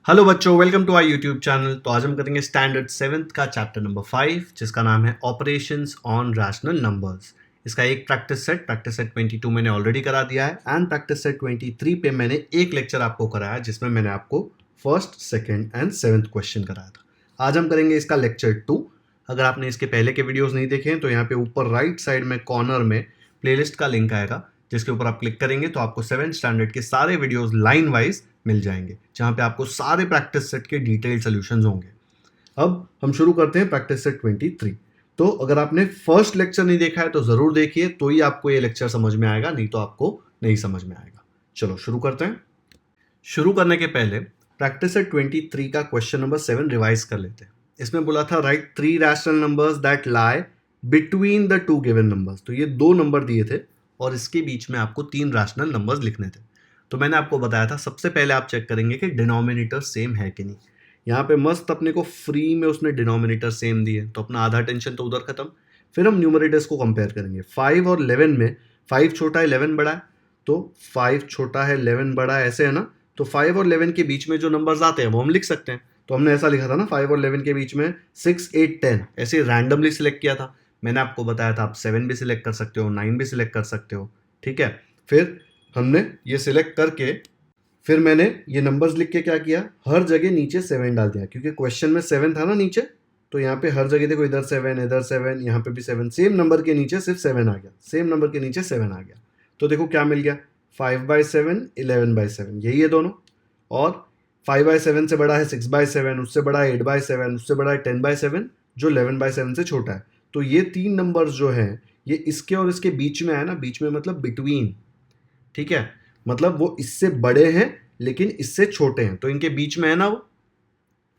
Hello बच्चों, welcome to our YouTube channel. तो आज हम करेंगे स्टैंडर्ड 7th का चैप्टर नंबर 5 जिसका नाम है ऑपरेशंस ऑन रैशनल नंबर्स। इसका एक प्रैक्टिस सेट 22 मैंने ऑलरेडी करा दिया है एंड प्रैक्टिस सेट 23 पे मैंने एक लेक्चर आपको कराया जिसमें मैंने आपको first, second and 7th question कराया था। आज हम करेंगे इसका लेक्चर 2। अगर आपने इसके पहले के वीडियोज़ नहीं देखे हैं तो यहाँ पे ऊपर राइट साइड में कॉर्नर में प्लेलिस्ट का लिंक आएगा जिसके ऊपर आप क्लिक करेंगे तो आपको 7th स्टैंडर्ड के सारे वीडियोस लाइन वाइज मिल जाएंगे जहां पे आपको सारे प्रैक्टिस सेट के डिटेल्ड सॉल्यूशंस होंगे। अब हम शुरू करते हैं प्रैक्टिस सेट 23। तो अगर आपने फर्स्ट लेक्चर नहीं देखा है तो जरूर देखिए, तो ही आपको ये लेक्चर समझ में आएगा, नहीं तो आपको नहीं समझ में आएगा। चलो शुरू करते हैं। शुरू करने के पहले प्रैक्टिस सेट 23 का क्वेश्चन नंबर 7 रिवाइज कर लेते हैं। इसमें बोला था right 3 rational numbers that lie between the 2 given numbers. तो ये 2 नंबर दिए थे और इसके बीच में आपको 3 रैशनल नंबर्स लिखने थे। तो मैंने आपको बताया था सबसे पहले आप चेक करेंगे कि डिनोमिनेटर सेम है कि नहीं। यहाँ पे मस्त अपने को फ्री में उसने डिनोमिनेटर सेम दिए तो अपना आधा टेंशन तो उधर खत्म। फिर हम न्यूमरेटर्स को कंपेयर करेंगे। 5 और 11 में 5 छोटा है 11 बड़ा है, तो 5 छोटा है 11 बड़ा है, ऐसे है ना। तो 5 और 11 के बीच में जो नंबर्स आते हैं वो हम लिख सकते हैं। तो हमने ऐसा लिखा था ना, 5 और 11 के बीच में 6, 8, 10 ऐसे रैंडमली सिलेक्ट किया था। मैंने आपको बताया था आप 7 भी सिलेक्ट कर सकते हो, 9 भी सिलेक्ट कर सकते हो, ठीक है। फिर हमने ये सिलेक्ट करके फिर मैंने ये नंबर्स लिख के क्या किया, हर जगह नीचे 7 डाल दिया क्योंकि क्वेश्चन में 7 था ना नीचे। तो यहाँ पे हर जगह देखो, इधर 7, इधर 7, यहाँ पे भी 7, सेम नंबर के नीचे सिर्फ 7 आ गया, सेम नंबर के नीचे 7 आ गया। तो देखो क्या मिल गया, 5/7, 11/7, यही है दोनों। और 5/7 से बड़ा है 6/7, उससे बड़ा है 8/7, उससे बड़ा है 10/7, जो 11/7 से छोटा है। तो ये 3 नंबर्स जो हैं ये इसके और इसके बीच में है ना, बीच में मतलब बिटवीन, ठीक है। मतलब वो इससे बड़े हैं लेकिन इससे छोटे हैं, तो इनके बीच में है ना वो।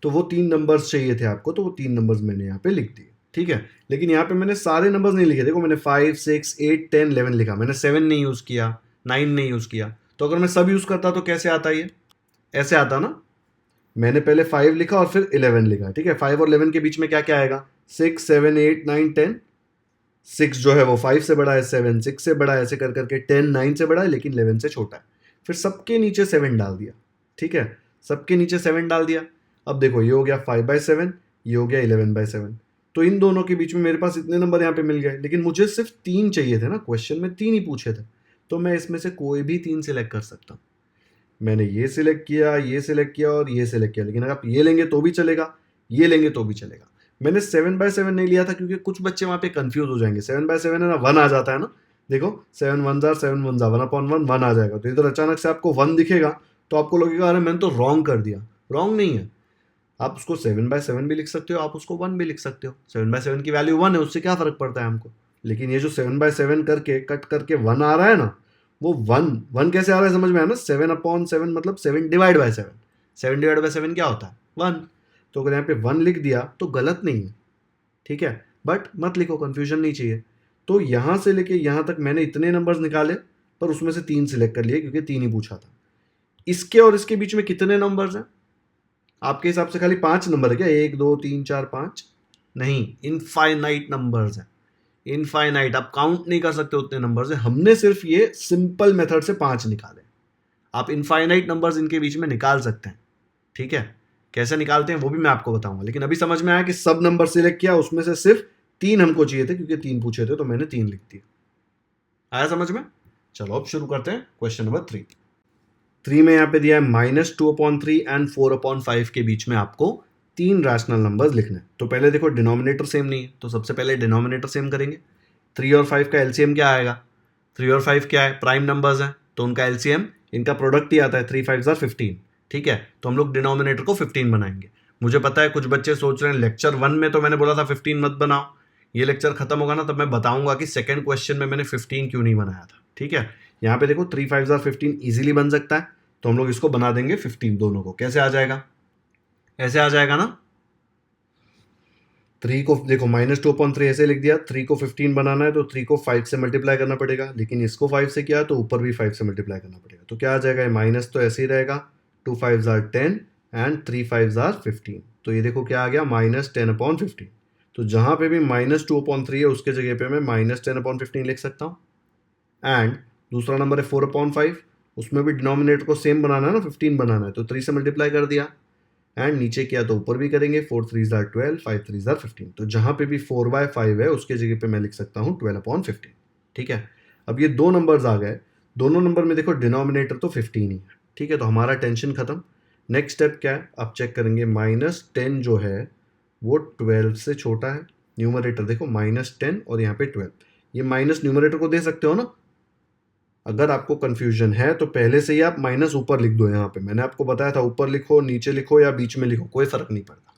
तो वो 3 नंबर्स चाहिए थे आपको, तो वो 3 नंबर्स मैंने यहाँ पे लिख दिए, ठीक है। लेकिन यहाँ पे मैंने सारे नंबर्स नहीं लिखे। देखो मैंने 5, 6, 8, 10, 11 लिखा, मैंने 7 नहीं यूज़ किया, 9 नहीं यूज़ किया। तो अगर मैं सब यूज़ करता तो कैसे आता ये, ऐसे आता ना। मैंने पहले 5 लिखा और फिर 11 लिखा, ठीक है। 5 और 11 के बीच में क्या क्या आएगा, 6, 7, 8, 9, 10। 6 जो है वो 5 से बड़ा है, 7 6 से बड़ा है, ऐसे कर करके 10 9 से बड़ा है लेकिन 11 से छोटा है। फिर सबके नीचे 7 डाल दिया, ठीक है। सबके नीचे 7 डाल दिया। अब देखो ये हो गया 5/7, ये हो गया 11/7। तो इन दोनों के बीच में मेरे पास इतने नंबर यहाँ पे मिल गए, लेकिन मुझे सिर्फ 3 चाहिए थे ना, क्वेश्चन में 3 ही पूछे थे। तो मैं इसमें से कोई भी 3 सिलेक्ट कर सकता हूँ। मैंने ये सिलेक्ट किया, ये सिलेक्ट किया और ये सिलेक्ट किया, लेकिन अगर आप ये लेंगे तो भी चलेगा, ये लेंगे तो भी चलेगा। मैंने 7/7 नहीं लिया था क्योंकि कुछ बच्चे वहाँ पे कंफ्यूज हो जाएंगे। 7/7 है ना, 1 आ जाता है ना। देखो 7 1 जार 7 1 जार 1/1 1 आ जाएगा। तो इधर अचानक से आपको 1 दिखेगा तो आपको लगेगा अरे मैंने तो रॉन्ग कर दिया। रॉन्ग नहीं है, आप उसको 7/7 भी लिख सकते हो, आप उसको 1 भी लिख सकते हो। 7/7 की वैल्यू 1 है, उससे क्या फर्क पड़ता है हमको। लेकिन ये जो 7/7 करके कट करके 1 आ रहा है ना, वो 1 1 कैसे आ रहा है समझ में आया ना। 7/7 मतलब 7/7। 7/7 क्या होता है, 1। तो अगर यहाँ पे 1 लिख दिया तो गलत नहीं है, ठीक है। बट मत लिखो, कंफ्यूजन नहीं चाहिए। तो यहाँ से लेके यहाँ तक मैंने इतने नंबर्स निकाले, पर उसमें से 3 सिलेक्ट कर लिए क्योंकि 3 ही पूछा था। इसके और इसके बीच में कितने नंबर्स हैं आपके हिसाब से? खाली 5 नंबर है क्या, 1 2 3 4 5? नहीं, इनफाइनाइट नंबर्स हैं, इनफाइनाइट। आप काउंट नहीं कर सकते उतने नंबर्स हैं। हमने सिर्फ ये सिंपल मेथड से 5 निकाले। आप इनफाइनाइट नंबर्स इनके बीच में निकाल सकते हैं, ठीक है। कैसे निकालते हैं वो भी मैं आपको बताऊंगा, लेकिन अभी समझ में आया कि सब नंबर सिलेक्ट किया, उसमें से सिर्फ 3 हमको चाहिए थे क्योंकि 3 पूछे थे तो मैंने 3 लिख दिया। आया समझ में? चलो अब शुरू करते हैं क्वेश्चन नंबर 3 में यहाँ पे दिया है -2/3 एंड 4/5 के बीच में आपको 3 रैशनल नंबर्स लिखने हैं। तो पहले देखो डिनोमिनेटर सेम नहीं है, तो सबसे पहले डिनोमिनेटर सेम करेंगे। 3 और 5 का एलसीएम क्या आएगा? 3 और 5 क्या है, प्राइम नंबर्स हैं, तो उनका एलसीएम, इनका प्रोडक्ट ही आता है 3 5 जार 15, ठीक है। तो हम लोग डिनोमिनेटर को 15 बनाएंगे। मुझे पता है कुछ बच्चे सोच रहे हैं लेक्चर 1 में तो मैंने बोला था 15 मत बनाओ, ये लेक्चर खत्म होगा ना तब मैं बताऊंगा कि सेकंड क्वेश्चन में मैंने 15 क्यों नहीं बनाया था, ठीक है। यहाँ पे देखो 3 5 जार 15 इजीली बन सकता है, तो हम लोग इसको बना देंगे 15 दोनों को। कैसे आ जाएगा, ऐसे आ जाएगा ना। 3 को देखो -2/3 ऐसे लिख दिया। 3 को 15 बनाना है तो 3 को 5 से मल्टीप्लाई करना पड़ेगा, लेकिन इसको 5 से किया तो ऊपर भी 5 से मल्टीप्लाई करना पड़ेगा। तो क्या आ जाएगा, माइनस तो ऐसे ही रहेगा, 2 5 जार 10 एंड 3 5 जार 15। तो ये देखो क्या आ गया, -10/15। तो जहाँ पे भी -2/3 है उसके जगह पे मैं -10/15 लिख सकता हूँ। एंड दूसरा नंबर है 4/5, उसमें भी डिनोमिनेटर को सेम बनाना है ना, 15 बनाना है, तो 3 से मल्टीप्लाई कर दिया। एंड नीचे किया तो ऊपर भी करेंगे, 4 3s are 12, 5 3s are 15। तो जहाँ पे भी 4/5 है उसके जगह पे मैं लिख सकता हूँ 12/15। ठीक है, अब ये दो नंबर्स आ गए, दोनों नंबर में देखो डिनोमिनेटर तो 15 ही है। ठीक है, तो हमारा टेंशन खत्म। नेक्स्ट स्टेप क्या है, अब चेक करेंगे -10 जो है वो 12 से छोटा है। न्यूमरेटर देखो -10 और यहाँ पे 12, ये माइनस न्यूमरेटर को दे सकते हो ना। अगर आपको कंफ्यूजन है तो पहले से ही आप माइनस ऊपर लिख दो। यहाँ पे मैंने आपको बताया था ऊपर लिखो, नीचे लिखो या बीच में लिखो, कोई फर्क नहीं पड़ता।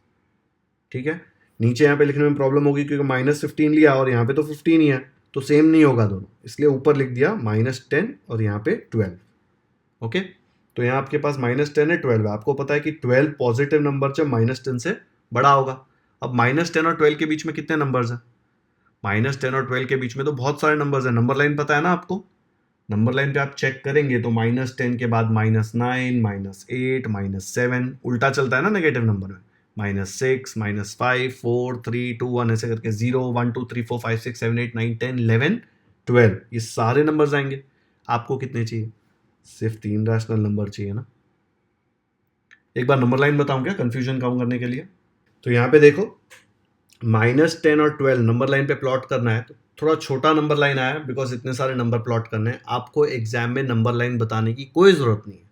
ठीक है, नीचे यहाँ पे लिखने में प्रॉब्लम होगी क्योंकि -15 लिया और यहाँ पे तो 15 ही है, तो सेम नहीं होगा दोनों, इसलिए ऊपर लिख दिया -10 और यहाँ पे 12। ओके, तो यहाँ आपके पास -10 है, 12 है। आपको पता है कि 12 पॉजिटिव नंबर जब -10 से बड़ा होगा। अब -10 और 12 के बीच में कितने नंबर्स हैं? -10 और 12 के बीच में तो बहुत सारे नंबर्स हैं। नंबर लाइन पता है ना आपको? नंबर लाइन पे आप चेक करेंगे तो -10 के बाद -9, -8, -7, उल्टा चलता है ना नेगेटिव नंबर में, -6, -5, 4, 3, 2, 1 ऐसे करके 0, 1, 2, 3, 4, 5, 6, 7, 8, 9, 10, 11, 12, ये सारे नंबर्स आएंगे। आपको कितने चाहिए? सिर्फ 3 रैशनल नंबर चाहिए ना। एक बार नंबर लाइन बताऊं क्या कंफ्यूजन कम करने के लिए? तो यहाँ पे देखो -10 और 12 नंबर लाइन पे प्लॉट करना है तो थोड़ा छोटा नंबर लाइन आया बिकॉज इतने सारे नंबर प्लॉट करने हैं। आपको एग्जाम में नंबर लाइन बताने की कोई ज़रूरत नहीं है,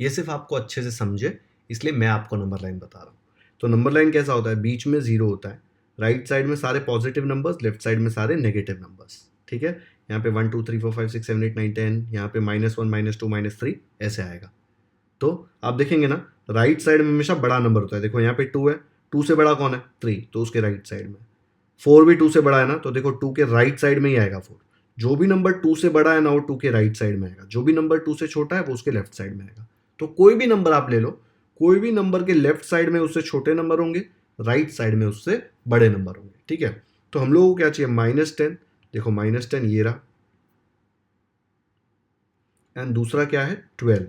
ये सिर्फ आपको अच्छे से समझे, इसलिए मैं आपको नंबर लाइन बता रहा हूँ। तो नंबर लाइन कैसा होता है? बीच में 0 होता है, राइट साइड में सारे पॉजिटिव नंबर्स, लेफ्ट साइड में सारे नेगेटिव नंबर्स। ठीक है, यहाँ पे 1 2 3 4 5 6 7 8 9 10, यहाँ पे -1 -2 -3 ऐसे आएगा। तो आप देखेंगे ना राइट साइड में हमेशा बड़ा नंबर होता है। देखो यहाँ पे 2 है, 2 से बड़ा कौन है? 3, तो उसके राइट साइड में। 4 भी 2 से बड़ा है ना, तो देखो 2 के राइट साइड में ही आएगा 4। जो भी नंबर 2 से बड़ा है ना वो 2 के राइट साइड में आएगा, जो भी नंबर 2 से छोटा है वो उसके लेफ्ट साइड में आएगा। तो कोई भी नंबर आप ले लो, कोई भी नंबर के लेफ्ट साइड में उससे छोटे नंबर होंगे, राइट साइड में उससे बड़े नंबर होंगे। ठीक है, तो हम लोगों को क्या चाहिए? -10। देखो -10 ये रहा, एंड दूसरा क्या है? 12,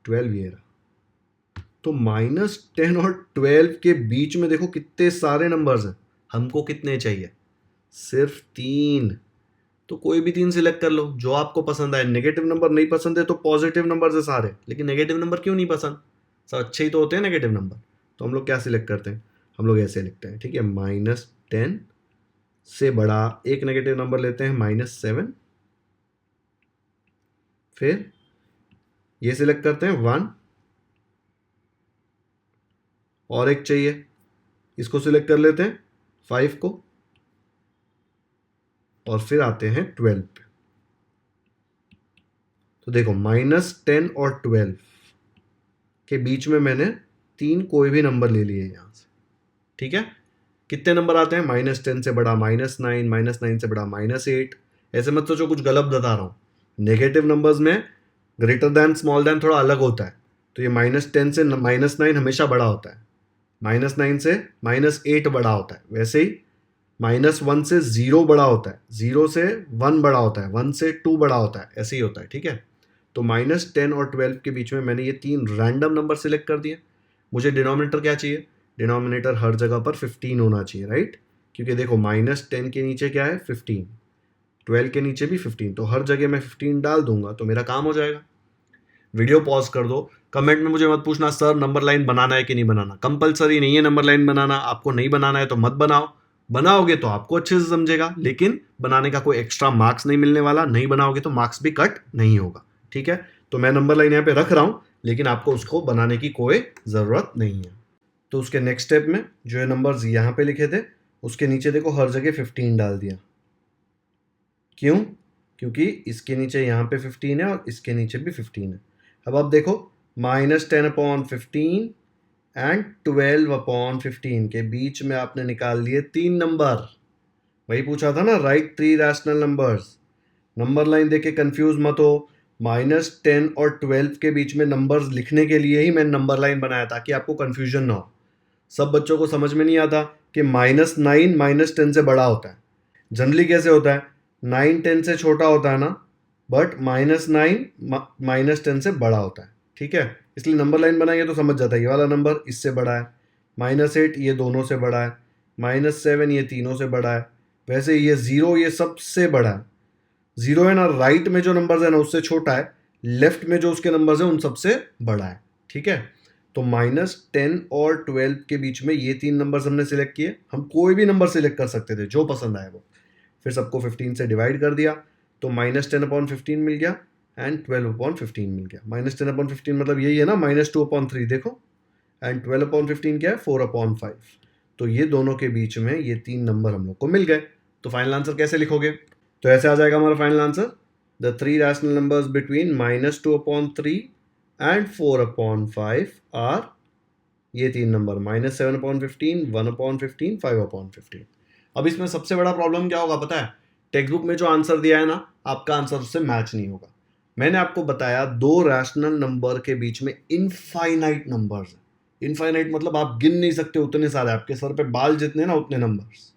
12 ये रहा। तो -10 और 12 के बीच में देखो कितने सारे नंबर्स हैं। हमको कितने चाहिए? सिर्फ 3। तो कोई भी 3 सिलेक्ट कर लो जो आपको पसंद आए। नेगेटिव नंबर नहीं पसंद है तो पॉजिटिव नंबर है सारे, लेकिन नेगेटिव नंबर क्यों नहीं पसंद? सब अच्छे ही तो होते हैं नेगेटिव नंबर। तो हम लोग क्या सिलेक्ट करते हैं? हम लोग ऐसे लिखते हैं। ठीक है, -10 से बड़ा एक नेगेटिव नंबर लेते हैं -7, फिर ये सिलेक्ट करते हैं 1, और एक चाहिए, इसको सिलेक्ट कर लेते हैं 5 को, और फिर आते हैं 12 पे। तो देखो -10 और 12 के बीच में मैंने 3 कोई भी नंबर ले लिए यहां से। ठीक है, कितने नंबर आते हैं? -10 से बड़ा -9, -9 से बड़ा -8। ऐसे मत सोचो कुछ गलत बता रहा हूं। नेगेटिव नंबर्स में ग्रेटर दैन स्मॉल दैन थोड़ा अलग होता है। तो ये -10 से -9 हमेशा बड़ा होता है, -9 से -8 बड़ा होता है। वैसे ही -1 से 0 बड़ा होता है, 0 से 1 बड़ा होता है, 1 से 2 बड़ा होता है, ऐसे ही होता है। ठीक है, तो -10 और 12 के बीच में मैंने ये 3 रैंडम नंबर सिलेक्ट कर दिए। मुझे डिनोमिनेटर क्या चाहिए? डिनोमिनेटर हर जगह पर 15 होना चाहिए, राइट? क्योंकि देखो -10 के नीचे क्या है? 15, 12 के नीचे भी 15, तो हर जगह मैं 15 डाल दूंगा तो मेरा काम हो जाएगा। वीडियो पॉज कर दो, कमेंट में मुझे मत पूछना सर नंबर लाइन बनाना है कि नहीं बनाना। कंपलसरी नहीं है नंबर लाइन बनाना, आपको नहीं बनाना है तो मत बनाओ। बनाओगे तो आपको अच्छे से समझेगा, लेकिन बनाने का कोई एक्स्ट्रा मार्क्स नहीं मिलने वाला। नहीं बनाओगे तो मार्क्स भी कट नहीं होगा। ठीक है, तो मैं नंबर लाइन यहाँ पे रख रहा हूँ, लेकिन आपको उसको बनाने की कोई ज़रूरत नहीं है। तो उसके नेक्स्ट स्टेप में जो है नंबर्स यहाँ पे लिखे थे उसके नीचे देखो हर जगह 15 डाल दिया। क्यों? क्योंकि इसके नीचे यहाँ पे 15 है और इसके नीचे भी 15 है। अब आप देखो -10/15 एंड 12/15 के बीच में आपने निकाल लिए 3 नंबर। वही पूछा था ना, right 3 rational numbers. Number line देख के कंफ्यूज मत हो। -10 और 12 के बीच में नंबर्स लिखने के लिए ही मैंने नंबर लाइन बनाया ताकि आपको कंफ्यूजन ना हो। सब बच्चों को समझ में नहीं आता कि -9 -10 से बड़ा होता है। जनरली कैसे होता है? 9 10 से छोटा होता है ना, बट -9 -10 से बड़ा होता है। ठीक है, इसलिए नंबर लाइन बनाएंगे तो समझ जाता है ये वाला नंबर इससे बड़ा है, -8 ये दोनों से बड़ा है, -7 ये तीनों से बड़ा है, वैसे ये 0 ये सबसे बड़ा है। 0 है ना, राइट में जो नंबर्स है ना उससे छोटा है, लेफ्ट में जो उसके नंबर्स हैं उन सबसे बड़ा है। ठीक है, तो -10 और 12 के बीच में ये 3 नंबर्स हमने सिलेक्ट किए। हम कोई भी नंबर सिलेक्ट कर सकते थे, जो पसंद आए वो। फिर सबको 15 से डिवाइड कर दिया, तो -10/15 मिल गया एंड 12/15 मिल गया। -10/15 मतलब यही है ना, -2/3 देखो, एंड 12/15 क्या है, 4/5। तो ये दोनों के बीच में ये 3 नंबर हम लोग को मिल गए। तो फाइनल आंसर कैसे लिखोगे? तो ऐसे आ जाएगा हमारा final answer, the 3 rational numbers between -2/3 and 4/5 are ये 3 नंबर, -7/15, 1/15, 5/15। अब इसमें सबसे बड़ा प्रॉब्लम क्या होगा पता है? टेक्स्ट बुक में जो आंसर दिया है ना, आपका आंसर उससे मैच नहीं होगा। मैंने आपको बताया 2 रैशनल नंबर के बीच में इनफाइनाइट नंबर्स। इनफाइनाइट मतलब आप गिन नहीं सकते, उतने सारे, आपके सर पे बाल जितने ना उतने नंबर्स।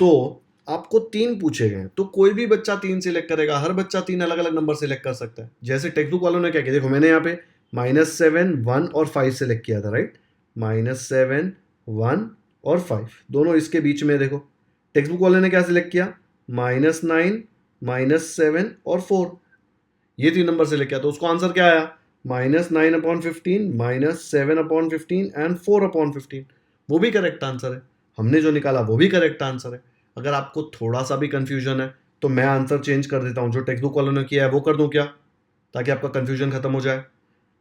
तो आपको 3 पूछे गए, तो कोई भी बच्चा 3 सिलेक्ट करेगा, हर बच्चा 3 अलग अलग नंबर सिलेक्ट कर सकता है। जैसे टेक्स्ट बुक वालों ने क्या किया, देखो मैंने यहाँ पे -7, 1 और 5 सिलेक्ट किया था, राइट? -7, 1 और 5 दोनों इसके बीच में। देखो टेक्स्ट बुक वाले ने क्या सिलेक्ट किया, -9, -7 और 4, ये 3 नंबर सिलेक्ट किया। तो उसको आंसर क्या आया, -9/15, -7/15 एंड 4/15। वो भी करेक्ट आंसर है, हमने जो निकाला वो भी करेक्ट आंसर है। अगर आपको थोड़ा सा भी कंफ्यूजन है तो मैं आंसर चेंज कर देता हूँ, जो टेक्स्ट बुक वालों ने किया है वो कर दूँ क्या, ताकि आपका कंफ्यूजन खत्म हो जाए।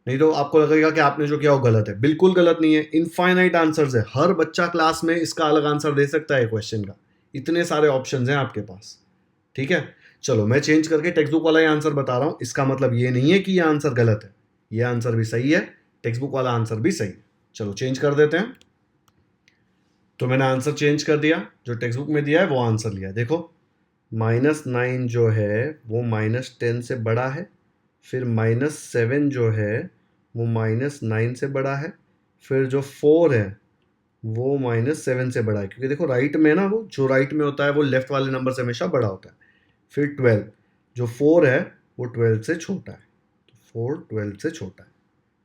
नहीं तो आपको लगेगा कि आपने जो किया वो गलत है। बिल्कुल गलत नहीं है, इनफाइनाइट आंसर्स है। हर बच्चा क्लास में इसका अलग आंसर दे सकता है क्वेश्चन का, इतने सारे ऑप्शंस हैं आपके पास। ठीक है, चलो मैं चेंज करके टेक्स्ट बुक वाला ही आंसर बता रहा हूँ। इसका मतलब ये नहीं है कि ये आंसर गलत है, ये आंसर भी सही है, टेक्स्ट बुक वाला आंसर भी सही है। चलो चेंज कर देते हैं। तो मैंने आंसर चेंज कर दिया, जो टेक्स्ट बुक में दिया है वो आंसर लिया। देखो -9 जो है वो -10 से बड़ा है, फिर -7 जो है वो -9 से बड़ा है, फिर जो 4 है वो -7 से बड़ा है, क्योंकि देखो राइट में ना, वो जो राइट में होता है वो लेफ्ट वाले नंबर से हमेशा बड़ा होता है। फिर 12, जो 4 है वो 12 से छोटा है, तो 4 12 से छोटा है।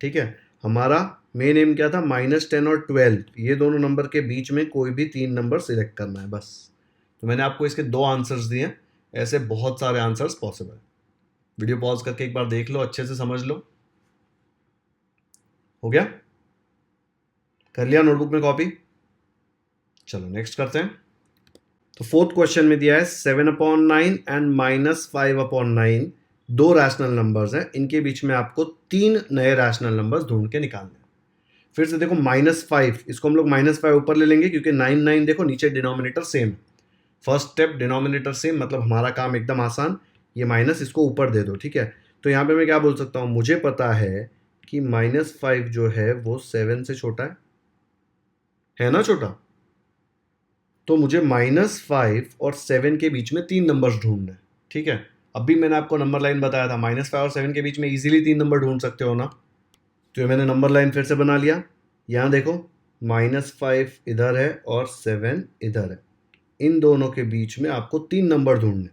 ठीक है, हमारा मेन एम क्या था, -10 और 12, ये दोनों नंबर के बीच में कोई भी 3 नंबर सिलेक्ट करना है बस। तो मैंने आपको इसके 2 आंसर्स दिए, ऐसे बहुत सारे आंसर्स पॉसिबल है। वीडियो पॉज करके एक बार देख लो, अच्छे से समझ लो। हो गया? कर लिया नोटबुक में कॉपी? चलो नेक्स्ट करते हैं। तो फोर्थ क्वेश्चन में दिया है 7/9 एंड -5/9 दो रैशनल नंबर्स हैं, इनके बीच में आपको 3 नए रैशनल नंबर्स ढूंढ के निकालने हैं। फिर से देखो -5, इसको हम लोग -5 ऊपर ले लेंगे, क्योंकि 9 9 देखो नीचे denominator same. First step denominator same, मतलब हमारा काम एकदम आसान। ये माइनस इसको ऊपर दे दो, ठीक है। तो यहाँ पे मैं क्या बोल सकता हूँ, मुझे पता है कि -5 जो है वो 7 से छोटा है ना छोटा। तो मुझे -5 और 7 के बीच में 3 नंबर्स ढूंढना है, ठीक है। अभी मैंने आपको नंबर लाइन बताया था, -5 और 7 के बीच में इजीली 3 नंबर ढूंढ सकते हो ना। तो ये मैंने नंबर लाइन फिर से बना लिया। यहाँ देखो -5 इधर है और 7 इधर है, इन दोनों के बीच में आपको 3 नंबर ढूंढने,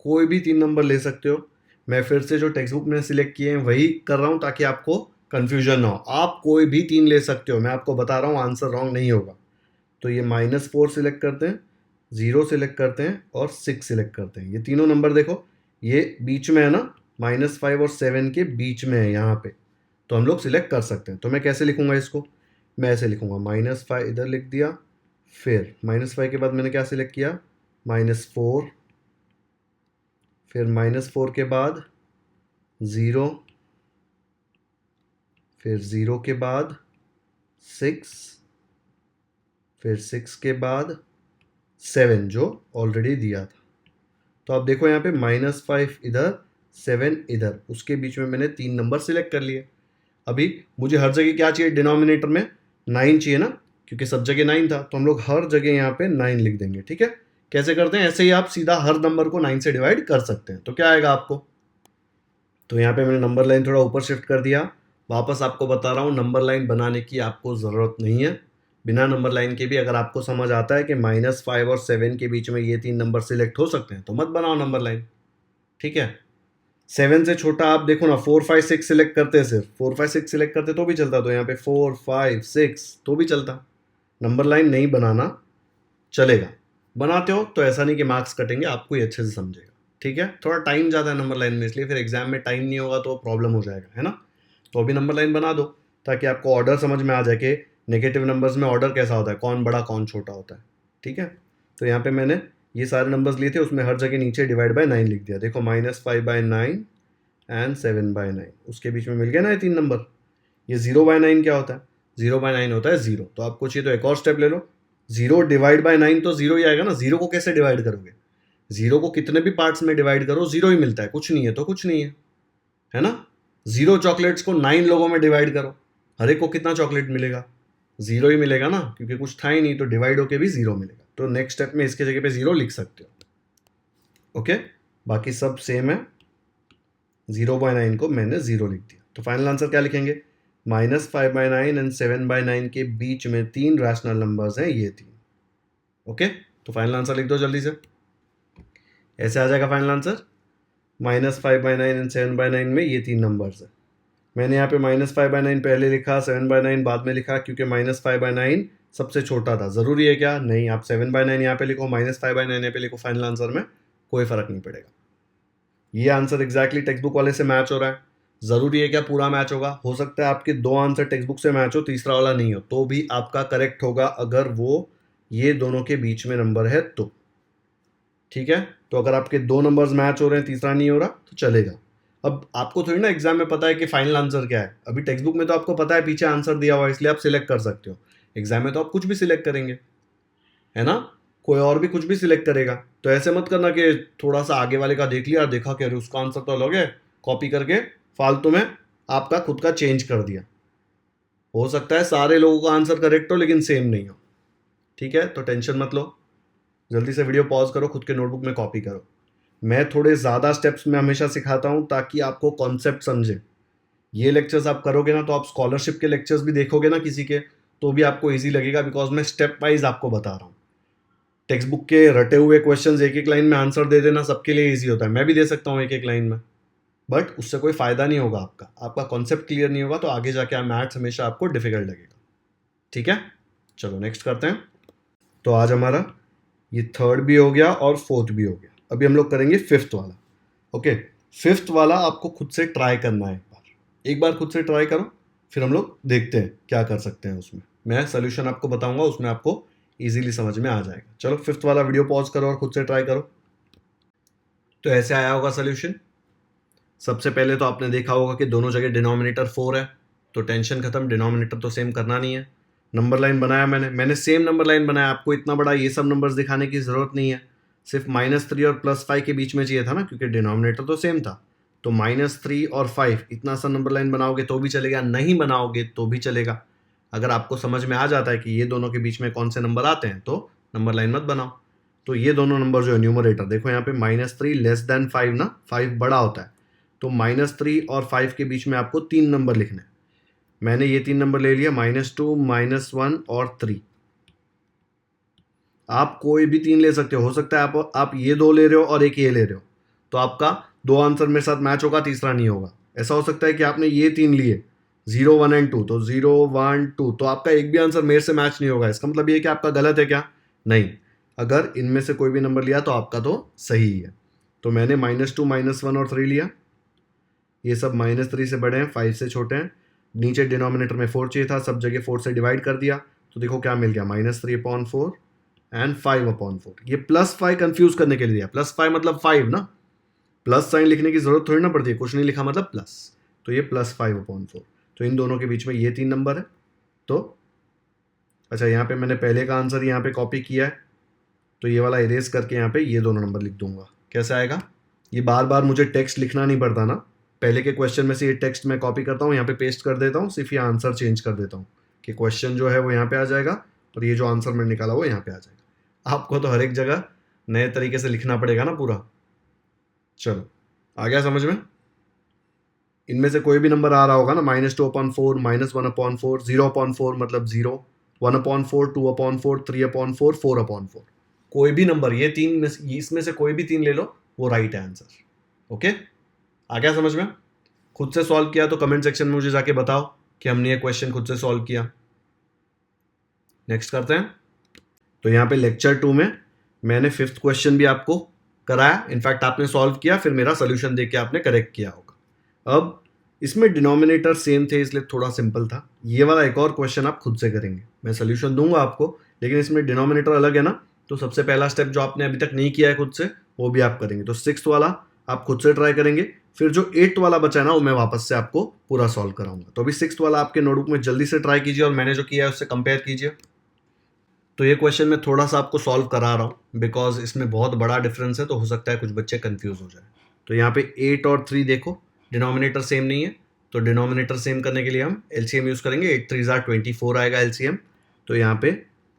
कोई भी 3 नंबर ले सकते हो। मैं फिर से जो टेक्स्ट बुक में सिलेक्ट किए हैं वही कर रहा हूँ, ताकि आपको कन्फ्यूजन ना हो। आप कोई भी 3 ले सकते हो, मैं आपको बता रहा हूँ, आंसर रॉन्ग नहीं होगा। तो ये -4 सिलेक्ट करते हैं, 0 सिलेक्ट करते हैं और 6 सिलेक्ट करते हैं। ये तीनों नंबर देखो ये बीच में है ना, -5 और 7 के बीच में है यहाँ पे, तो हम लोग सिलेक्ट कर सकते हैं। तो मैं कैसे लिखूंगा इसको, मैं ऐसे लिखूंगा, -5 इधर लिख दिया, फिर -5 के बाद मैंने क्या सिलेक्ट किया, -4, फिर -4 के बाद 0, फिर 0 के बाद 6, फिर 6 के बाद 7 जो ऑलरेडी दिया था। तो आप देखो यहाँ पे -5 इधर, 7 इधर, उसके बीच में मैंने 3 नंबर सिलेक्ट कर लिए। अभी मुझे हर जगह क्या चाहिए, डिनोमिनेटर में 9 चाहिए ना, क्योंकि सब जगह 9 था, तो हम लोग हर जगह यहाँ पे 9 लिख देंगे, ठीक है। कैसे करते हैं, ऐसे ही आप सीधा हर नंबर को 9 से डिवाइड कर सकते हैं। तो क्या आएगा आपको, तो यहाँ पे मैंने नंबर लाइन थोड़ा ऊपर शिफ्ट कर दिया। वापस आपको बता रहा हूँ, नंबर लाइन बनाने की आपको ज़रूरत नहीं है। बिना नंबर लाइन के भी अगर आपको समझ आता है कि -5 और 7 के बीच में ये 3 नंबर सिलेक्ट हो सकते हैं, तो मत बनाओ नंबर लाइन, ठीक है। 7 से छोटा आप देखो ना, 4 5 6 सिलेक्ट करते हैं, सिर्फ 4 5 6 सिलेक्ट करते तो भी चलता, तो यहाँ पे 4 5 6 तो भी चलता। नंबर लाइन नहीं बनाना चलेगा, बनाते हो तो ऐसा नहीं कि मार्क्स कटेंगे, आपको ही अच्छे से समझेगा, ठीक है। थोड़ा टाइम ज़्यादा है नंबर लाइन में, इसलिए फिर एग्जाम में टाइम नहीं होगा तो प्रॉब्लम हो जाएगा, है ना। तो अभी नंबर लाइन बना दो, ताकि आपको ऑर्डर समझ में आ जाए कि नेगेटिव नंबर्स में ऑर्डर कैसा होता है, कौन बड़ा कौन छोटा होता है। ठीक है, तो यहाँ पे मैंने ये सारे नंबर्स लिए थे, उसमें हर जगह नीचे डिवाइड बाय 9 लिख दिया। देखो -5/9 एंड 7/9, उसके बीच में मिल गया ना ये 3 नंबर। ये 0/9 क्या होता है? 0/9 होता है 0। तो आपको चाहिए तो एक और स्टेप ले लो, 0 डिवाइड बाय 9 तो 0 ही आएगा ना। 0 को कैसे डिवाइड करोगे? 0 को कितने भी पार्ट्स में डिवाइड करो 0 ही मिलता है, कुछ नहीं है तो कुछ नहीं है ना। 0 चॉकलेट्स को 9 लोगों में डिवाइड करो, हर एक को कितना चॉकलेट मिलेगा? 0 ही मिलेगा ना, क्योंकि कुछ था ही नहीं, तो डिवाइड होके भी 0 मिलेगा। तो नेक्स्ट स्टेप में इसके जगह पे 0 लिख सकते हो। ओके, बाकी सब सेम है। 0/9 को मैंने 0 लिख दिया। तो फाइनल आंसर क्या लिखेंगे? -5/9 एंड 7/9 के बीच में 3 रैशनल नंबर्स हैं, ये 3। ओके, तो फाइनल आंसर लिख दो जल्दी से। ऐसे आ जाएगा फाइनल आंसर, -5/9 एंड 7/9 में ये 3 नंबर्स हैं। मैंने यहाँ पे -5/9 पहले लिखा, 7/9 बाद में लिखा, क्योंकि -5/9 सबसे छोटा था। ज़रूरी है क्या? नहीं, आप 7/9 यहाँ पे लिखो, -5/9 यहाँ पे लिखो, फाइनल आंसर में कोई फ़र्क नहीं पड़ेगा। ये आंसर एग्जैक्टली टेक्स्ट बुक वाले से मैच हो रहा है। ज़रूरी है क्या पूरा मैच होगा? हो सकता है आपके 2 आंसर टेक्स्ट बुक से मैच हो, तीसरा वाला नहीं हो, तो भी आपका करेक्ट होगा, अगर वो ये दोनों के बीच में नंबर है तो। ठीक है, तो अगर आपके 2 नंबर्स मैच हो रहे हैं, तीसरा नहीं हो रहा, तो चलेगा। अब आपको थोड़ी ना एग्जाम में पता है कि फाइनल आंसर क्या है। अभी टेक्स्ट बुक में तो आपको पता है पीछे आंसर दिया हुआ है, इसलिए आप सिलेक्ट कर सकते हो। एग्जाम में तो आप कुछ भी सिलेक्ट करेंगे, है ना, कोई और भी कुछ भी सिलेक्ट करेगा। तो ऐसे मत करना कि थोड़ा सा आगे वाले का देख लिया, देखा कि अरे उसका आंसर तो अलग है, कॉपी करके फालतू में आपका खुद का चेंज कर दिया। हो सकता है सारे लोगों का आंसर करेक्ट हो लेकिन सेम नहीं हो। ठीक है, तो टेंशन मत लो, जल्दी से वीडियो पॉज करो, खुद के नोटबुक में कॉपी करो। मैं थोड़े ज़्यादा स्टेप्स में हमेशा सिखाता हूँ ताकि आपको कॉन्सेप्ट समझे। ये लेक्चर्स आप करोगे ना, तो आप स्कॉलरशिप के लेक्चर्स भी देखोगे ना किसी के, तो भी आपको ईजी लगेगा, बिकॉज मैं स्टेप वाइज आपको बता रहा हूँ। टेक्स्ट बुक के रटे हुए क्वेश्चंस एक एक लाइन में आंसर दे देना सबके लिए ईजी होता है, मैं भी दे सकता हूँ एक एक लाइन में, बट उससे कोई फ़ायदा नहीं होगा। आपका कॉन्सेप्ट क्लियर नहीं होगा, तो आगे जाके मैथ्स हमेशा आपको डिफिकल्ट लगेगा। ठीक है, चलो नेक्स्ट करते हैं। तो आज हमारा ये थर्ड भी हो गया और फोर्थ भी हो गया। अभी हम लोग करेंगे फिफ्थ वाला। ओके, फिफ्थ वाला आपको खुद से ट्राई करना है। एक बार खुद से ट्राई करो, फिर हम लोग देखते हैं क्या कर सकते हैं उसमें। मैं सोल्यूशन आपको बताऊंगा, उसमें आपको इजीली समझ में आ जाएगा। चलो फिफ्थ वाला वीडियो पॉज करो और खुद से ट्राई करो। तो ऐसे आया होगा सोल्यूशन। सबसे पहले तो आपने देखा होगा कि दोनों जगह डिनोमिनेटर 4 है, तो टेंशन खत्म, डिनोमिनेटर तो सेम करना नहीं है। नंबर लाइन बनाया मैंने सेम नंबर लाइन बनाया। आपको इतना बड़ा ये सब नंबर्स दिखाने की ज़रूरत नहीं है, सिर्फ -3 और +5 के बीच में चाहिए था ना, क्योंकि डिनोमिनेटर तो सेम था। तो -3 और 5 इतना सा नंबर लाइन बनाओगे तो भी चलेगा, नहीं बनाओगे तो भी चलेगा। अगर आपको समझ में आ जाता है कि ये दोनों के बीच में कौन से नंबर आते हैं, तो नंबर लाइन मत बनाओ। तो ये दोनों नंबर जो है न्यूमरेटर, देखो यहाँ पे -3 लेस देन 5 ना, 5 बड़ा होता है, तो -3 और 5 के बीच में आपको 3 नंबर लिखने हैं। मैंने ये 3 नंबर ले लिया, -2, -1 और 3। आप कोई भी 3 ले सकते हो सकता है आप ये 2 ले रहे हो और एक ये ले रहे हो, तो आपका 2 आंसर मेरे साथ मैच होगा, तीसरा नहीं होगा। ऐसा हो सकता है कि आपने ये 3 लिए 0, 1 एंड 2, तो 0, 1, 2, तो आपका एक भी आंसर मेरे से मैच नहीं होगा। इसका मतलब ये कि आपका गलत है क्या? नहीं, अगर इनमें से कोई भी नंबर लिया तो आपका तो सही है। तो मैंने -2, -1 और 3 लिया। ये सब -3 से बड़े हैं, 5 से छोटे हैं। नीचे डिनोमिनेटर में 4 चाहिए था, सब जगह 4 से डिवाइड कर दिया, तो देखो क्या मिल गया, -3/4 एंड 5/4। ये +5 कंफ्यूज करने के लिए दिया, +5 मतलब 5 ना, प्लस साइन लिखने की जरूरत थोड़ी ना पड़ती है, कुछ नहीं लिखा मतलब प्लस, तो ये +5/4। तो इन दोनों के बीच में ये 3 नंबर है। तो अच्छा, यहाँ पे मैंने पहले का आंसर यहाँ पे कॉपी किया है, तो ये वाला इरेज करके यहाँ पे ये दोनों नंबर लिख दूंगा। कैसे आएगा? ये बार बार मुझे टेक्स्ट लिखना नहीं पड़ता ना, पहले के क्वेश्चन में से ये टेक्स्ट मैं कॉपी करता हूँ, यहाँ पे पेस्ट कर देता हूँ, सिर्फ ये आंसर चेंज कर देता हूँ कि क्वेश्चन जो है वो यहाँ पे आ जाएगा और ये जो आंसर मैंने निकाला वो यहाँ पे आ जाएगा। आपको तो हर एक जगह नए तरीके से लिखना पड़ेगा ना पूरा। चलो, आ गया समझ में? इनमें से कोई भी नंबर आ रहा होगा ना, -2/4, -1/4, 0/4 मतलब 0, 1/4, 2/4, 3/4, 4/4, कोई भी नंबर, ये 3 में इसमें से कोई भी 3 ले लो, वो राइट है आंसर। ओके, आ गया समझ में? खुद से सॉल्व किया तो कमेंट सेक्शन में मुझे जाके बताओ कि हमने ये क्वेश्चन खुद से सॉल्व किया। नेक्स्ट करते हैं। तो यहाँ पे लेक्चर 2 में मैंने 5th क्वेश्चन भी आपको कराया, इनफैक्ट आपने सॉल्व किया, फिर मेरा सोल्यूशन देख के आपने करेक्ट किया होगा। अब इसमें डिनोमिनेटर सेम थे इसलिए थोड़ा सिंपल था। ये वाला एक और क्वेश्चन आप खुद से करेंगे, मैं सोल्यूशन दूंगा आपको, लेकिन इसमें डिनोमिनेटर अलग है ना, तो सबसे पहला स्टेप जो आपने अभी तक नहीं किया है खुद से वो भी आप करेंगे। तो 6th वाला आप खुद से ट्राई करेंगे, फिर जो 8th वाला बचा है ना वो मैं वापस से आपको पूरा सॉल्व कराऊंगा। तो अभी 6th वाला आपके नोटबुक में जल्दी से ट्राई कीजिए और मैंने जो किया है उससे कंपेयर कीजिए। तो ये क्वेश्चन मैं थोड़ा सा आपको सॉल्व करा रहा हूँ बिकॉज इसमें बहुत बड़ा डिफरेंस है, तो हो सकता है कुछ बच्चे कंफ्यूज हो जाए। तो यहाँ पे 8 और 3 देखो डिनोमिनेटर सेम नहीं है, तो डिनोमिनेटर सेम करने के लिए हम एलसीएम यूज़ करेंगे। 8 3 ज़ार 24 आएगा एलसीएम। तो यहाँ पे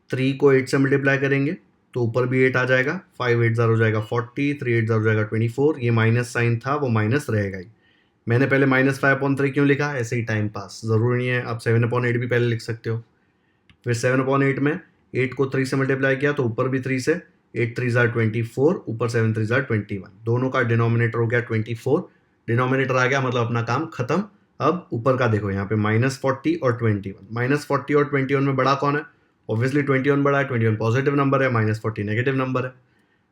3 को 8 से मल्टीप्लाई करेंगे तो ऊपर भी 8 आ जाएगा, 5 8 ज़ार हो जाएगा 40, 3 8 ज़ार हो जाएगा 24। ये माइनस साइन था वो माइनस रहेगा ही। मैंने पहले -5/3 क्यों लिखा, ऐसे ही टाइम पास, ज़रूरी नहीं है, आप 7/8 भी पहले लिख सकते हो। फिर 7/8 में 8 को 3 से मल्टीप्लाई किया तो ऊपर भी 3 से, 8 3 ज़ार 24, ऊपर 7 3 ज़ार 21, दोनों का डिनोमिनेटर हो गया 24। डिनोमिनेटर आ गया मतलब अपना काम खत्म। अब ऊपर का देखो यहाँ पे -40 और 21, -40 और 21 में बड़ा कौन है? ऑब्वियसली 21 बड़ा है, 21 पॉजिटिव नंबर है, -40 नेगेटिव नंबर है।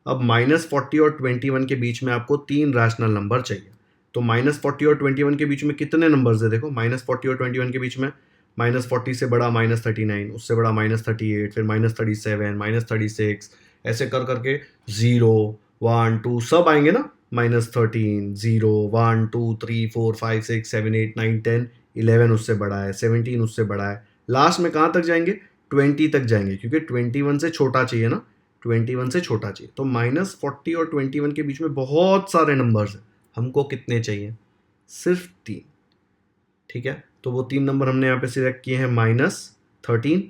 अब -40 और 21 के बीच में आपको 3 रैशनल नंबर चाहिए। तो -40 और 21 के बीच में कितने नंबर्स है देखो, -40 और 21 के बीच में -40 से बड़ा -39, उससे बड़ा -38, फिर -37, -36, ऐसे कर करके 0 1 2 सब आएंगे ना, -13 0 1 2 3 4 5 6 7 8 9 10 11 उससे बड़ा है, 17 उससे बड़ा है, लास्ट में कहाँ तक जाएंगे? 20 तक जाएंगे, क्योंकि 21 से छोटा चाहिए ना, 21 से छोटा चाहिए। तो -40 और 21 के बीच में बहुत सारे नंबर्स हैं, हमको कितने चाहिए? सिर्फ 3। ठीक है, तो वो 3 नंबर हमने यहाँ पे सिलेक्ट किए हैं, -13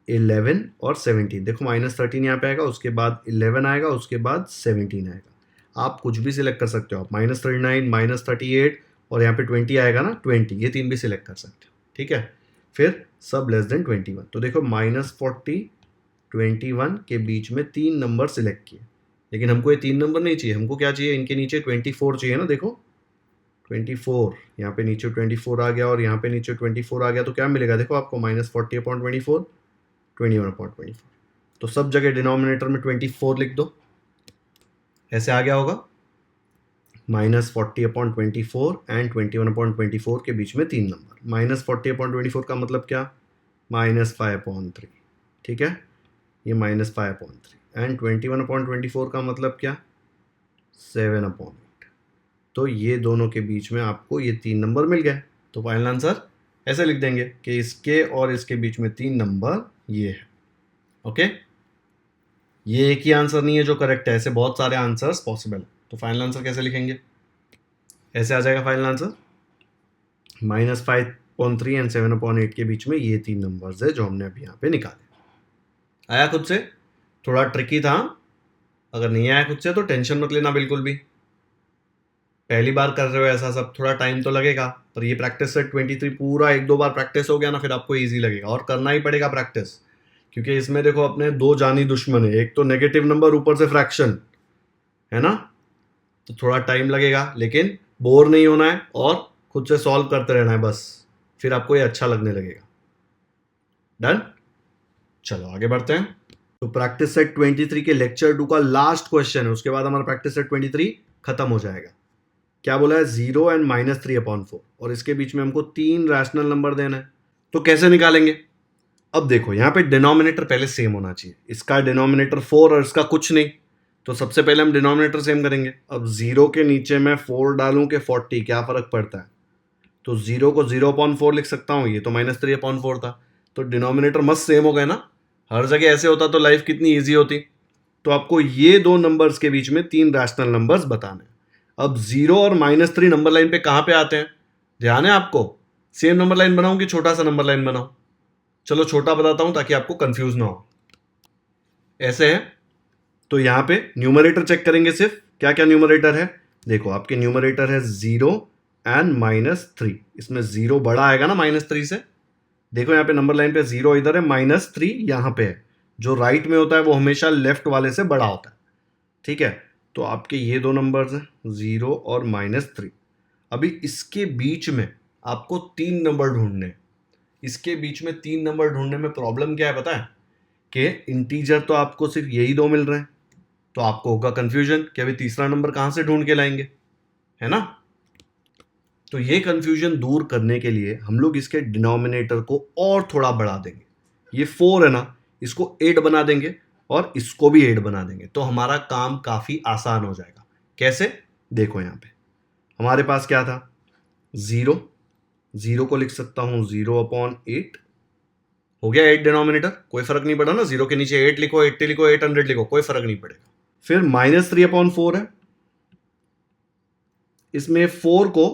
11 और 17। देखो -13 यहाँ पे आएगा, उसके बाद 11 आएगा, उसके बाद 17 आएगा। आप कुछ भी सिलेक्ट कर सकते हो, आप -39 -38 और यहाँ पे 20 आएगा ना, 20, ये 3 भी सिलेक्ट कर सकते हो। ठीक है, फिर सब लेस देन 21। तो देखो -40 21 के बीच में 3 नंबर सिलेक्ट किए, लेकिन हमको ये 3 नंबर नहीं चाहिए, हमको क्या चाहिए? इनके नीचे 24 चाहिए ना। देखो 24, यहाँ पे नीचे 24 आ गया और यहाँ पे नीचे 24 आ गया, तो क्या मिलेगा देखो आपको? -40/24 21/24। तो सब जगह डिनोमिनेटर में 24 लिख दो, ऐसे आ गया होगा। -40/24 एंड 21/24 के बीच में 3 नंबर। -40/24 का मतलब क्या? -5/3। ठीक है, ये -5/3 एंड 21/24 का मतलब क्या? 7/8। तो ये दोनों के बीच में आपको ये 3 नंबर मिल गए। तो फाइनल आंसर ऐसे लिख देंगे कि इसके और इसके बीच में 3 नंबर ये है। ओके, ये एक ही आंसर नहीं है जो करेक्ट है, ऐसे बहुत सारे आंसर्स पॉसिबल है। तो फाइनल आंसर कैसे लिखेंगे? ऐसे आ जाएगा फाइनल आंसर, -5/3 एंड 7/8 के बीच में ये 3 नंबर्स है जो हमने अभी यहाँ पे निकाले। आया खुद से? थोड़ा ट्रिकी था, अगर नहीं आया खुद से तो टेंशन मत लेना बिल्कुल भी। पहली बार कर रहे हो ऐसा सब, थोड़ा टाइम तो लगेगा, पर ये प्रैक्टिस सेट 23 पूरा 1-2 बार प्रैक्टिस हो गया ना, फिर आपको इजी लगेगा। और करना ही पड़ेगा प्रैक्टिस, क्योंकि इसमें देखो अपने 2 जानी दुश्मन है, एक तो नेगेटिव नंबर, ऊपर से फ्रैक्शन है ना। तो थोड़ा टाइम लगेगा, लेकिन बोर नहीं होना है और खुद से सॉल्व करते रहना है बस, फिर आपको ये अच्छा लगने लगेगा। डन, चलो आगे बढ़ते हैं। तो प्रैक्टिस सेट 23 के लेक्चर 2 का लास्ट क्वेश्चन है, उसके बाद हमारा प्रैक्टिस सेट 23 खत्म हो जाएगा। क्या बोला है? 0 एंड -3/4, और इसके बीच में हमको 3 रैशनल नंबर देना है। तो कैसे निकालेंगे? अब देखो यहाँ पे डिनोमिनेटर पहले सेम होना चाहिए, इसका डिनोमिनेटर 4 और इसका कुछ नहीं, तो सबसे पहले हम डिनोमिनेटर सेम करेंगे। अब 0 के नीचे मैं 4 डालूं कि 40, क्या फर्क पड़ता है? तो 0 को 0/4 लिख सकता हूँ, ये तो -3/4 था, तो डिनोमिनेटर मस्त सेम हो गए ना। हर जगह ऐसे होता तो लाइफ कितनी ईजी होती। तो आपको ये 2 नंबर्स के बीच में 3 रैशनल नंबर्स बताने हैं। अब 0 और -3 नंबर लाइन पे कहाँ पे आते हैं? ध्यान है आपको? सेम नंबर लाइन बनाऊं कि छोटा सा नंबर लाइन बनाऊं? चलो छोटा बताता हूं ताकि आपको कंफ्यूज ना हो। ऐसे है, तो यहां पे न्यूमरेटर चेक करेंगे सिर्फ, क्या क्या न्यूमरेटर है। देखो आपके न्यूमरेटर है 0 एंड -3, इसमें 0 बड़ा आएगा ना -3 से। देखो यहाँ पे नंबर लाइन पे 0 इधर है, -3 यहाँ पे है, जो राइट में होता है वो हमेशा लेफ्ट वाले से बड़ा होता है। ठीक है, तो आपके ये 2 नंबर्स हैं 0 और -3। अभी इसके बीच में आपको 3 नंबर ढूंढने, इसके बीच में 3 नंबर ढूंढने में प्रॉब्लम क्या है पता है? कि इंटीजर तो आपको सिर्फ यही 2 मिल रहे हैं, तो आपको होगा कंफ्यूजन कि अभी तीसरा नंबर कहां से ढूंढ के लाएंगे, है ना। तो ये कंफ्यूजन दूर करने के लिए हम लोग इसके डिनोमिनेटर को और थोड़ा बढ़ा देंगे। ये 4 है ना, इसको 8 बना देंगे और इसको भी 8 बना देंगे, तो हमारा काम काफ़ी आसान हो जाएगा। कैसे? देखो यहाँ पे हमारे पास क्या था, 0, 0 को लिख सकता हूँ 0/8, हो गया 8 डिनोमिनेटर, कोई फर्क नहीं पड़ा ना, 0 के नीचे 8 लिखो, 80 लिखो, 800 लिखो, कोई फर्क नहीं पड़ेगा। फिर -3/4 है, इसमें 4 को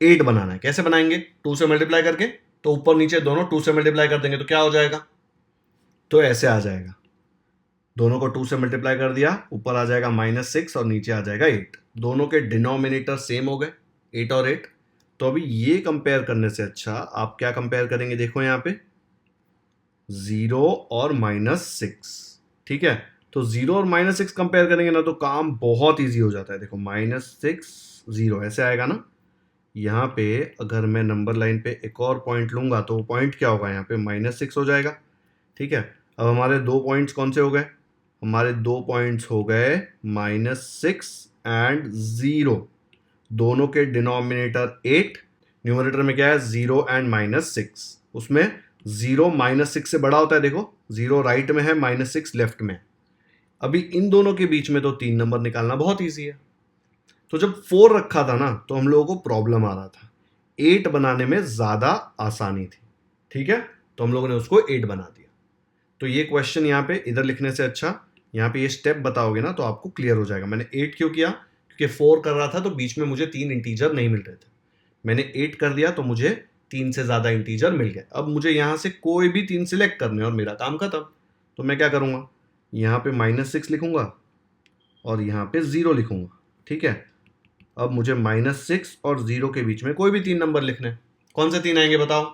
8 बनाना है। कैसे बनाएंगे? 2 से मल्टीप्लाई करके, तो ऊपर नीचे दोनों 2 से मल्टीप्लाई कर देंगे तो क्या हो जाएगा, तो ऐसे आ जाएगा, दोनों को 2 से मल्टीप्लाई कर दिया, ऊपर आ जाएगा -6 और नीचे आ जाएगा 8। दोनों के डिनोमिनेटर सेम हो गए, 8 और 8। तो अभी ये कंपेयर करने से अच्छा आप क्या कंपेयर करेंगे, देखो यहाँ पे 0 और -6, ठीक है। तो 0 और -6 कंपेयर करेंगे ना तो काम बहुत ईजी हो जाता है। देखो -6 0 ऐसे आएगा ना, यहाँ पे अगर मैं नंबर लाइन पे एक और पॉइंट लूंगा तो पॉइंट क्या होगा, यहाँ पे -6 हो जाएगा, ठीक है। अब हमारे दो पॉइंट्स कौन से हो गए, हमारे दो पॉइंट्स हो गए -6 एंड 0, दोनों के डिनोमिनेटर 8, न्यूमरेटर में क्या है 0 एंड -6, उसमें 0 -6 से बड़ा होता है, देखो 0 राइट में है, -6 लेफ्ट में है। अभी इन दोनों के बीच में तो 3 नंबर निकालना बहुत ईजी है। तो जब 4 रखा था ना तो हम लोगों को प्रॉब्लम आ रहा था, 8 बनाने में ज़्यादा आसानी थी, ठीक है। तो हम लोगों ने उसको 8 बना दिया। तो ये क्वेश्चन यहाँ पे इधर लिखने से अच्छा यहाँ पे ये स्टेप बताओगे ना तो आपको क्लियर हो जाएगा। मैंने 8 क्यों किया, क्योंकि 4 कर रहा था तो बीच में मुझे 3 इंटीजर नहीं मिल रहे थे, मैंने 8 कर दिया तो मुझे 3 से ज़्यादा इंटीजर मिल गए। अब मुझे यहाँ से कोई भी 3 सिलेक्ट करने और मेरा काम खत्म। तो मैं क्या करूँगा, यहाँ पे -6 लिखूँगा और यहाँ पे 0 लिखूँगा, ठीक है। अब मुझे -6 और 0 के बीच में कोई भी 3 नंबर लिखने हैं, कौन से 3 आएंगे बताओ।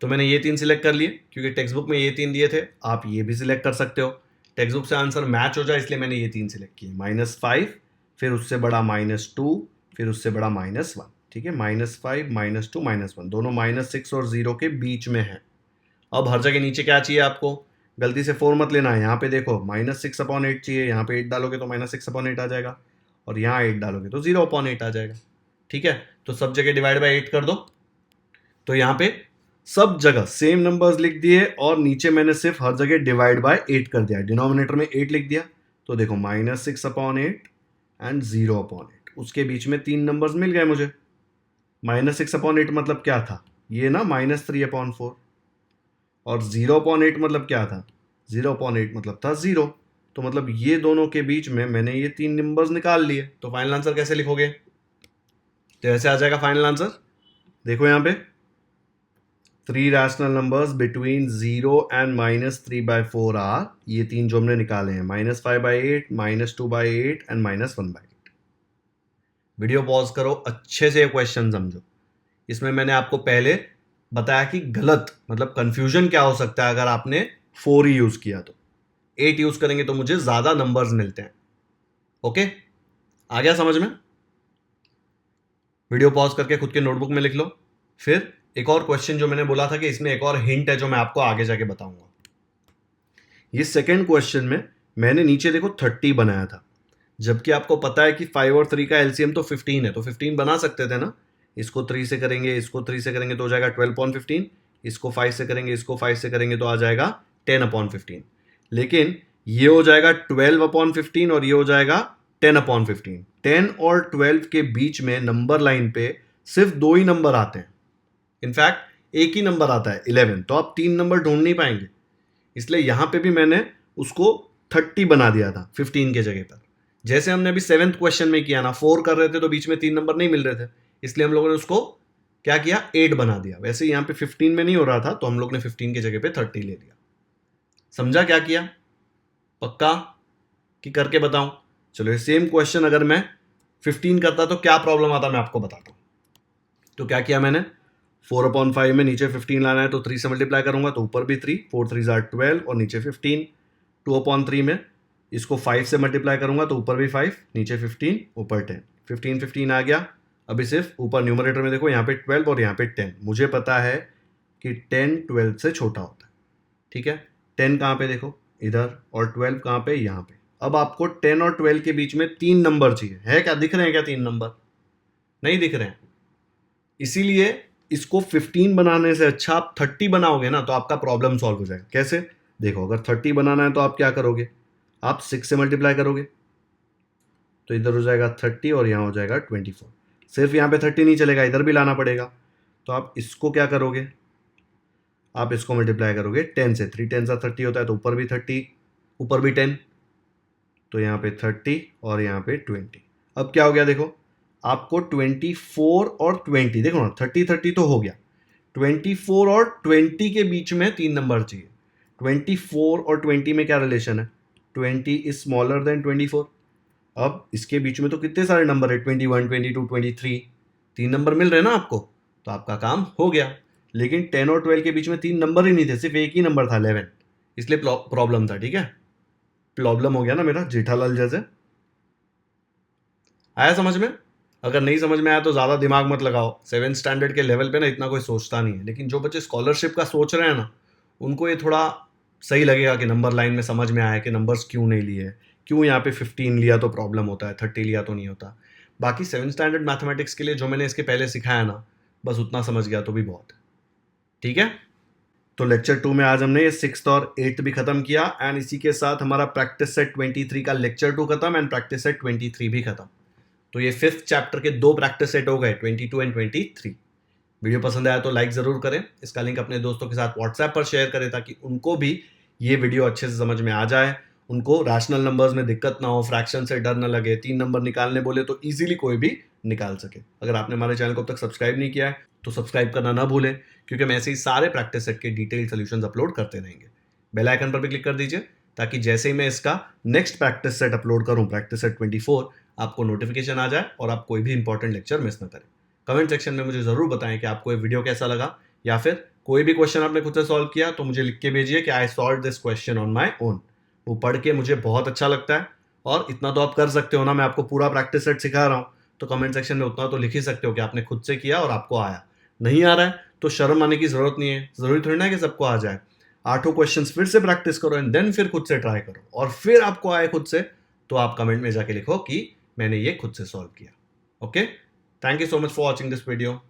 तो मैंने ये 3 सिलेक्ट कर लिए, क्योंकि टेक्स्ट बुक में ये 3 दिए थे, आप ये भी सिलेक्ट कर सकते हो, टेक्स्ट बुक से आंसर मैच हो जाए इसलिए मैंने ये 3 सिलेक्ट किए। -5, फिर उससे बड़ा -2, फिर उससे बड़ा -1, ठीक है। -5, -2, -1, दोनों -6 और 0 के बीच में है। अब हर जगह नीचे क्या चाहिए आपको, गलती से 4 मत लेना है, यहाँ पे देखो -6/8 चाहिए, यहाँ पे 8 डालोगे तो -6/8 आ जाएगा, और यहाँ 8 डालोगे तो 0/8 आ जाएगा, ठीक है। तो सब जगह डिवाइड बाय 8 कर दो। तो यहाँ पे सब जगह सेम नंबर्स लिख दिए और नीचे मैंने सिर्फ हर जगह डिवाइड बाय 8 कर दिया, डिनोमिनेटर में 8 लिख दिया। तो देखो -6/8 एंड 0/8, उसके बीच में 3 नंबर्स मिल गए मुझे। -6/8 मतलब क्या था, ये ना -3/4, और 0/8 मतलब क्या था, 0/8 मतलब था 0। तो मतलब ये दोनों के बीच में मैंने ये 3 नंबर्स निकाल लिए। तो फाइनल आंसर कैसे लिखोगे, तो ऐसे आ जाएगा फाइनल आंसर। देखो यहाँ पे 3 rational numbers between 0 and -3/4 are, ये 3 जो हमने निकाले हैं, -5/8, -2/8 एंड -1/8। वीडियो पॉज करो, अच्छे से क्वेश्चन समझो। इसमें मैंने आपको पहले बताया कि गलत मतलब कंफ्यूजन क्या हो सकता है अगर आपने 4 ही यूज किया, तो 8 यूज करेंगे तो मुझे ज्यादा नंबर्स मिलते हैं। ओके, आ गया समझ में? वीडियो पॉज करके खुद के नोटबुक में लिख लो। फिर एक और क्वेश्चन जो मैंने बोला था कि इसमें एक और हिंट है जो मैं आपको आगे जाके बताऊंगा। ये सेकंड क्वेश्चन में मैंने नीचे देखो 30 बनाया था, जबकि आपको पता है कि 5 और 3 का एलसीएम तो 15 है, तो 15 बना सकते थे ना। इसको 3 से करेंगे, इसको 3 से करेंगे तो हो जाएगा 12/15, इसको 5 से करेंगे, इसको 5 से करेंगे तो आ जाएगा 10/15। लेकिन ये हो जाएगा 12/15 और ये हो जाएगा 10/15। 10 और 12 के बीच में नंबर लाइन पे सिर्फ 2 ही नंबर आते हैं, इनफैक्ट एक ही नंबर आता है 11, तो आप 3 नंबर ढूंढ नहीं पाएंगे। इसलिए यहां पे भी मैंने उसको 30 बना दिया था 15 के जगह पर। जैसे हमने अभी 7th क्वेश्चन में किया ना, 4 कर रहे थे तो बीच में 3 नंबर नहीं मिल रहे थे, इसलिए हम लोगों ने उसको क्या किया, 8 बना दिया। वैसे यहाँ पे 15 में नहीं हो रहा था तो हम लोग ने 15 की जगह पे 30 ले लिया। समझा क्या किया? पक्का कि करके बताऊं? चलो ये सेम क्वेश्चन अगर मैं 15 करता तो क्या प्रॉब्लम आता मैं आपको बताता हूं। तो क्या किया मैंने, 4/5 में नीचे 15 लाना है तो 3 से मल्टीप्लाई करूंगा तो ऊपर भी 3, 4 3 12 और नीचे 15। 2/3 में इसको 5 से मल्टीप्लाई करूंगा तो ऊपर भी 5, नीचे 15, ऊपर 10। 15 15 आ गया। अभी सिर्फ ऊपर न्यूमरेटर में देखो यहाँ पे 12 और यहाँ पे 10। मुझे पता है कि 10 12 से छोटा होता है, ठीक है। 10 कहाँ पे देखो इधर, और 12 कहाँ पे, यहाँ पे। अब आपको 10 और 12 के बीच में 3 नंबर चाहिए, है क्या, दिख रहे हैं क्या 3 नंबर? नहीं दिख रहे हैं, इसीलिए इसको 15 बनाने से अच्छा आप 30 बनाओगे ना तो आपका प्रॉब्लम सॉल्व हो जाएगा। कैसे? देखो, अगर 30 बनाना है तो आप क्या करोगे, आप 6 से मल्टीप्लाई करोगे तो इधर हो जाएगा 30 और यहाँ हो जाएगा 24। सिर्फ यहाँ पे 30 नहीं चलेगा, इधर भी लाना पड़ेगा। तो आप इसको क्या करोगे, आप इसको मल्टीप्लाई करोगे 10 से। 3 10 30 होता है तो ऊपर भी 30, ऊपर भी 10, तो यहाँ पे 30 और यहाँ पे 20। अब क्या हो गया देखो, आपको 24 और 20, देखो ना 30 30 तो हो गया, 24 और 20 के बीच में 3 नंबर चाहिए। 24 और 20 में क्या रिलेशन है, 20 इज स्मॉलर देन 24। अब इसके बीच में तो कितने सारे नंबर है, 21 22 23, 3 नंबर मिल रहे हैं ना आपको, तो आपका काम हो गया। लेकिन 10 और 12 के बीच में 3 नंबर ही नहीं थे, सिर्फ एक ही नंबर था 11, इसलिए प्रॉब्लम था। ठीक है, प्रॉब्लम हो गया ना मेरा, जेठालाल जैसे। आया समझ में? अगर नहीं समझ में आया तो ज़्यादा दिमाग मत लगाओ, 7th स्टैंडर्ड के लेवल पे ना इतना कोई सोचता नहीं है। लेकिन जो बच्चे स्कॉलरशिप का सोच रहे हैं ना, उनको ये थोड़ा सही लगेगा कि नंबर लाइन में समझ में आया कि नंबर्स क्यों नहीं लिए, क्यों यहाँ पे 15 लिया तो प्रॉब्लम होता है, 30 लिया तो नहीं होता। बाकी 7th स्टैंडर्ड मैथमेटिक्स के लिए जो मैंने इसके पहले सिखाया ना, बस उतना समझ गया तो भी बहुत है। ठीक है, तो लेक्चर 2 में आज हमने ये 6th और 8th भी खत्म किया, एंड इसी के साथ हमारा प्रैक्टिस सेट 23 का लेक्चर 2 खत्म एंड प्रैक्टिस सेट 23 भी खत्म। तो ये 5th चैप्टर के 2 प्रैक्टिस सेट हो गए, 22 एंड 23। वीडियो पसंद आया तो लाइक ज़रूर करें, इसका लिंक अपने दोस्तों के साथ व्हाट्सएप पर शेयर करें ताकि उनको भी ये वीडियो अच्छे से समझ में आ जाए, उनको रैशनल नंबर्स में दिक्कत ना हो, फ्रैक्शन से डर ना लगे, 3 नंबर निकालने बोले तो ईजिली कोई भी निकाल सके। अगर आपने हमारे चैनल को अब तक सब्सक्राइब नहीं किया है तो सब्सक्राइब करना ना भूलें, क्योंकि हम ऐसे ही सारे प्रैक्टिस सेट के डिटेल सोल्यूशंस अपलोड करते रहेंगे। बेल आइकन पर भी क्लिक कर दीजिए ताकि जैसे ही मैं इसका नेक्स्ट प्रैक्टिस सेट अपलोड करूं, प्रैक्टिस सेट 24, आपको नोटिफिकेशन आ जाए और आप कोई भी इंपॉर्टेंट लेक्चर मिस ना करें। कमेंट सेक्शन में मुझे ज़रूर बताएं कि आपको ये वीडियो कैसा लगा, या फिर कोई भी क्वेश्चन आपने खुद से सॉल्व किया तो मुझे लिख के भेजिए कि I solve this question on my own. वो पढ़ के मुझे बहुत अच्छा लगता है, और इतना तो आप कर सकते हो ना, मैं आपको पूरा प्रैक्टिस सेट सिखा रहा हूँ, तो कमेंट सेक्शन में उतना तो लिख ही सकते हो कि आपने खुद से किया और आपको आया। नहीं आ रहा है तो शर्म आने की ज़रूरत नहीं है, ज़रूरी थोड़ी ना कि सबको आ जाए। 8 क्वेश्चंस फिर से प्रैक्टिस करो एंड देन फिर खुद से ट्राई करो, और फिर आपको आए खुद से तो आप कमेंट में जाके लिखो कि मैंने ये खुद से सॉल्व किया। Okay, thank you so much for watching this video.